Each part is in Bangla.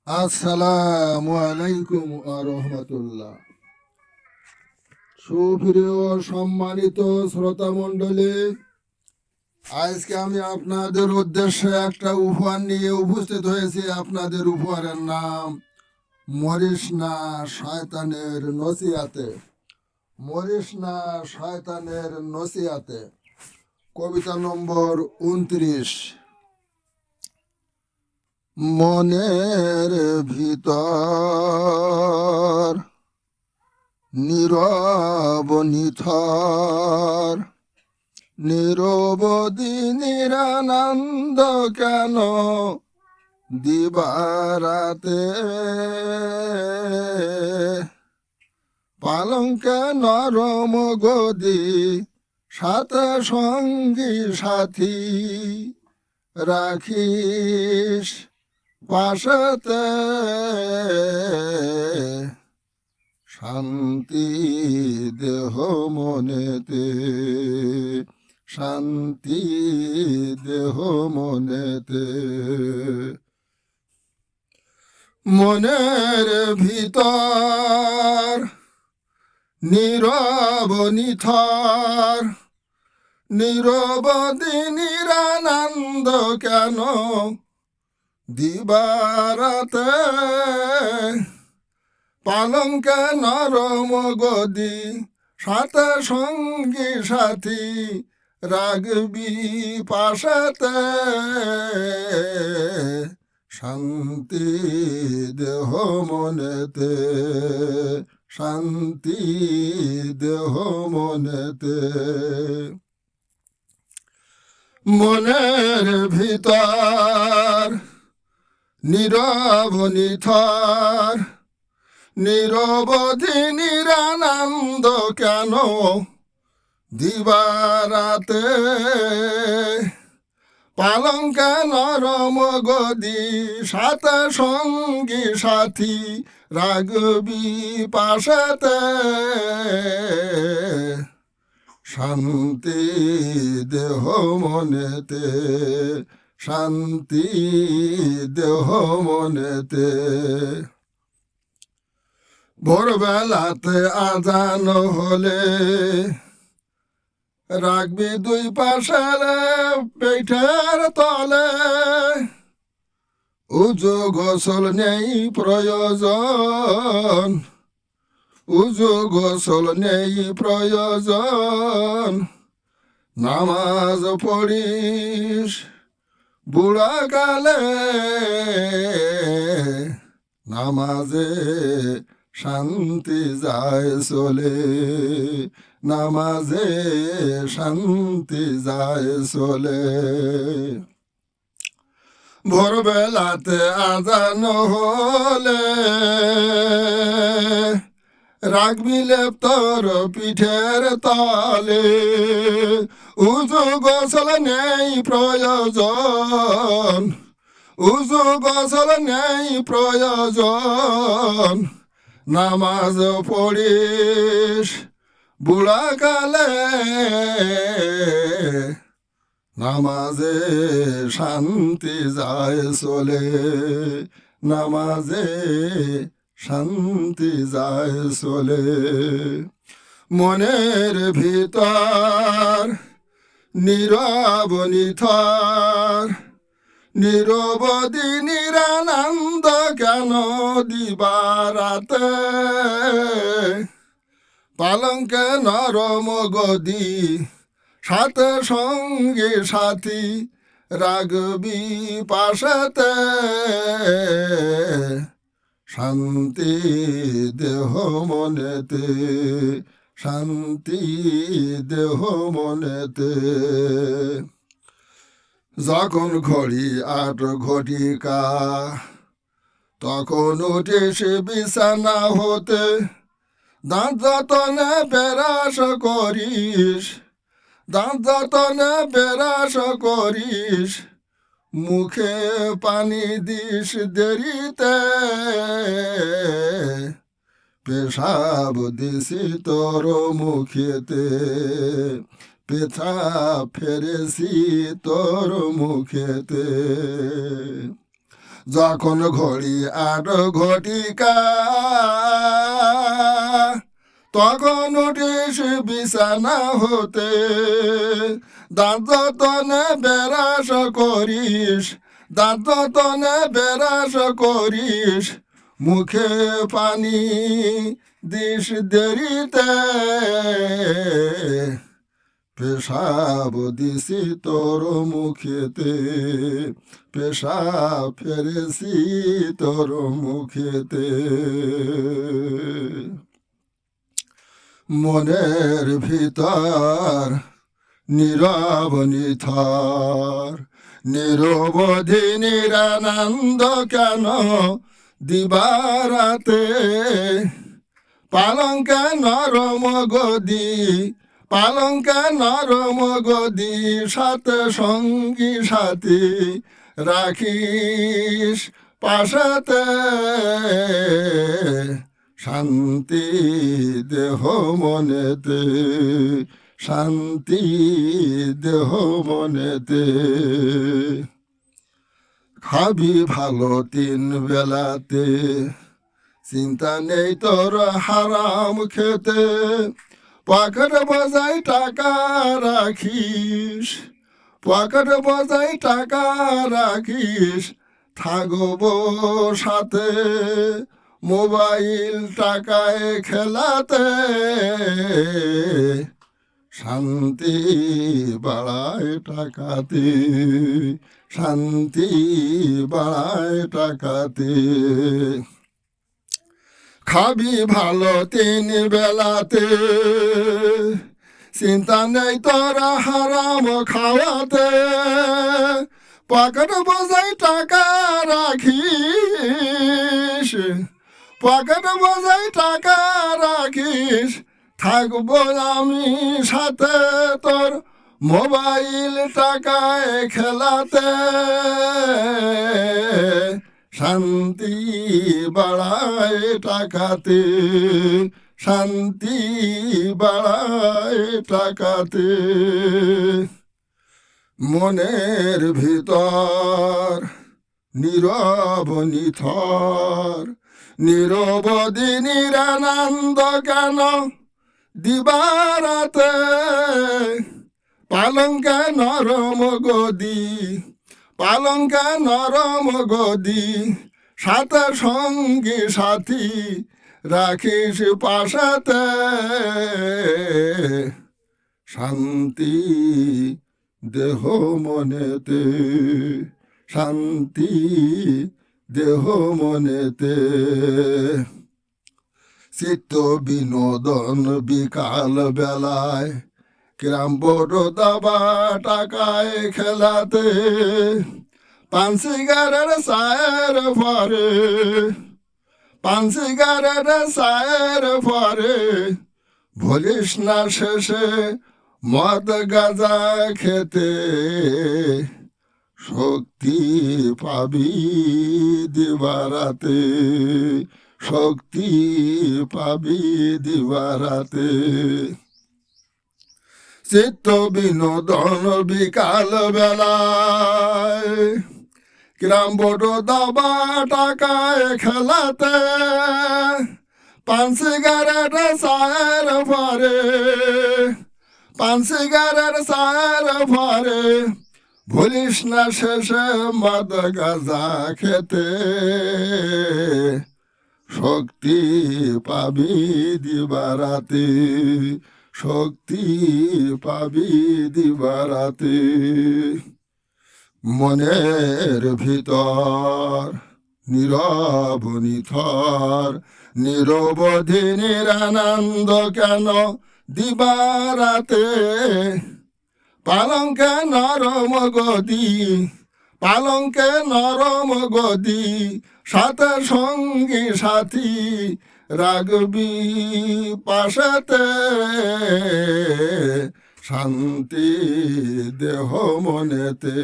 আসসালামু আলাইকুম রহমতুল্লাহ। সুপ্রিয় সম্মানিত শ্রোতা মণ্ডলী, আজকে আমি আপনাদের উদ্দেশ্যে একটা উপহার নিয়ে উপস্থিত হয়েছি। আপনাদের উপহারের নাম মরিস না শয়তানের নসিহাতে। মরিস না শয়তানের নসিহাতে, কবিতা নম্বর 29। মনের ভিতর নীরব নিথর, নিরবধি নিরানন্দ কেন দিবারাতে, পালঙ্কে নরম গদি সাথে সঙ্গী সাথী রাখিস পাশাতে, শান্তি দেহ মনেতে, শান্তি দেহ মনেতে। মনের ভিতর নীরব নিথর, নিরবধি নিরানন্দ কেন দিবারাতে, পালঙ্কে নরম গদি সাথে সঙ্গী সাথী রাগবি পাশাতে, শান্তি দেহ মনেতে, শান্তি দেহ মনেতে। মনের ভিতর নীরব নিথর, নিরবধি নিরানন্দ কেন দিবারাতে, পালঙ্কে নরম গদি সাথে সঙ্গী সাথী রাগবি পাশাতে, শান্তি দেহ মনেতে, শান্তি দেহ মনেতে। ভোরবেলাতে আজান হলে রাখবি দুই পাশের পেটের তলে, উজু গোসল নেই প্রয়োজন, উজু গোসল নেই প্রয়োজন, নামাজ পড়িস বুড়া কালে, নামাজে শান্তি যায় চলে, নামাজে শান্তি যায় চলে। ভোরবেলাতে আজান হলে রাখবি লেপ তোর পিঠের তলে, উজু গোসল নেই প্রয়োজন, উজু গোসল নেই প্রয়োজন, নামাজ পড়িস বুড়া কালে, নামাজে শান্তি যায় চলে, নামাজে শান্তি যায় চলে। মনের ভিতর নীরব নিথর, নিরবধি নিরানন্দ কেন দিবারাতে, পালঙ্কে নরম গদি সাথে সঙ্গী সাথী রাগবি পাশাতে, শান্তি দেহ মনেতে, শান্তি দেহ মনেতে। যখন ঘড়ি 8 ঘটিকা তখন উঠিস বিছানা হতে, দাঁত যতনে বেরাস করিস, দাঁত যতনে বেরাস করিস, মুখে পানি দিস দেরিতে, পেশাব দিছি তোর মুখেতে, পেছাব ফেরেছি তোর মুখেতে। যখন ঘড়ি ৮ ঘটিকা তখন উঠিস বিছানা হতে দাঁত যতনে বেরাস করিস দাঁত যতনে বেরাস করিস মুখে পানি দিস দেরিতে পেশাব দিছি তোর মুখেতে পেশাব ফেরেছি তোর মুখেতে মনের ভিতর নীরব নিথর নিরবধি নিরানন্দ কেন দিবারাতে পালঙ্কে নরম গদি পালঙ্কে নরম গদি সাথে সঙ্গী সাথী রাখিস পাশাতে শান্তি দেহ মনেতে শান্তি দেহ মনেতে খাবি ভালো ৩ বেলাতে চিন্তা নেই তোর হারাম খেতে পকেট বজায় টাকা রাখিস পকেট বজায় টাকা রাখিস থাকবো সাথে মোবাইল টাকায় খেলাতে শান্তি বাড়ায় টাকাতে শান্তি বাড়ায় টাকাতে খাবি ভালো ৩ বেলাতে চিন্তা নেই তোরা হারাম খাওয়াতে পকেট বজায় টাকা রাখিস পকেট বজায় টাকা রাখিস থাকবো আমি সাথে তোর মোবাইল টাকায় খেলাতে শান্তি বাড়ায় টাকাতে শান্তি বাড়ায় টাকাতে মনের ভিতর নীরব নিথর নিরবধি নিরানন্দ কেন দিবারাতে পালঙ্কে নরম গদি পালঙ্কে নরম গদি সাথে সঙ্গী সাথী রাখিস পাশাতে শান্তি দেহ মনেতে শান্তি দেহ মনেতে চিত্ত বিনোদন বিকাল বেলায় কিরাম বড় দাবা টাকায় খেলাতে পান সিগারেট সায়ের পরে পান সিগারেট সায়ের পরে ভুলিস না শেষে মদ গাঁজা খেতে শক্তি পাবি দিবারাতে শক্তি পাবি দিবারাতে চিত্ত বিনোদন বিকাল বেলায় কিরাম বড় দাবা টাকায় খেলাতে পান সিগারেট সায়ের পরে পান সিগারেট সায়ের পরে ভুলিস না শেষে মদ গাঁজা খেতে শক্তি পাবি দিবারাতে শক্তি পাবি দিবারাতে মনের ভিতর নীরব নিথর নিরবধি নিরানন্দ কেন দিবারাতে পালঙ্কে নরম গদি পালঙ্কে নরম গদি সাথে সঙ্গী সাথী রাখবি পাশাতে শান্তি দেহ মনেতে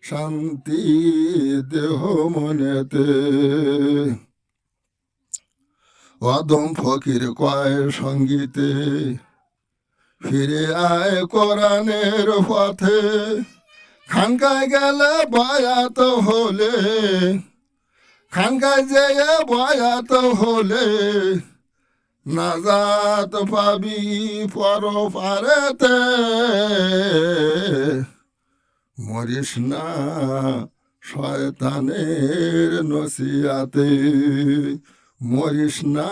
শান্তি দেহ মনেতে অদম ফকির কয় সঙ্গীতে ফিরে আয় কোরআনের পথে খানকায় গেলে বয়াত হলে, খানকায় যেয়ে বয়াত হলে নাজাত পাবি পরপারেতে। মরিস না শয়তানের নসিয়াতে, মরিস না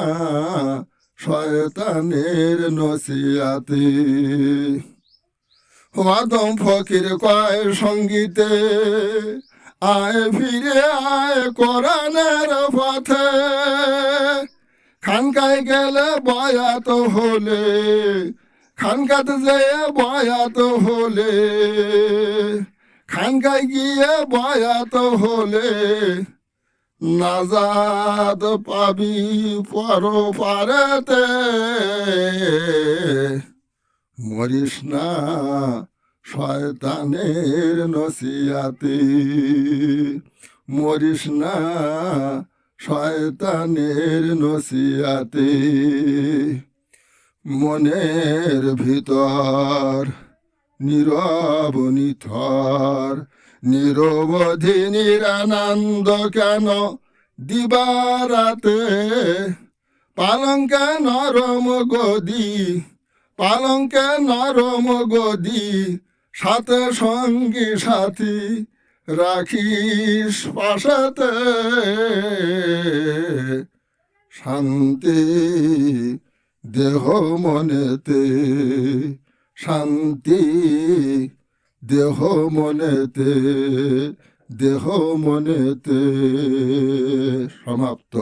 শয়তানের নসিয়াতে। আদম ফকির কয় সঙ্গীতে, আয় ফিরে আয় কোরআনের পথে। খানকায় গেলে বয়াত হলে, খানকাতে যেয়ে বয়াত হলে, খানকায় গিয়ে বয়াত হলে নাজাত পাবি পরপারেতে। মরিস না শয়তানের নসিয়াতে, মরিস না শয়তানের নসিয়াতে। মনের ভিতর নীরব নিথর, নিরবধি নিরানন্দ কেন দিবারাতে। পালঙ্কে নরম গদি, পালঙ্কে নরম গদি, সাথে সঙ্গী সাথী রাখিস পাশাতে। শান্তি দেহ মনেতে, শান্তি দেহ মনেতে, দেহ মনেতে। সমাপ্ত।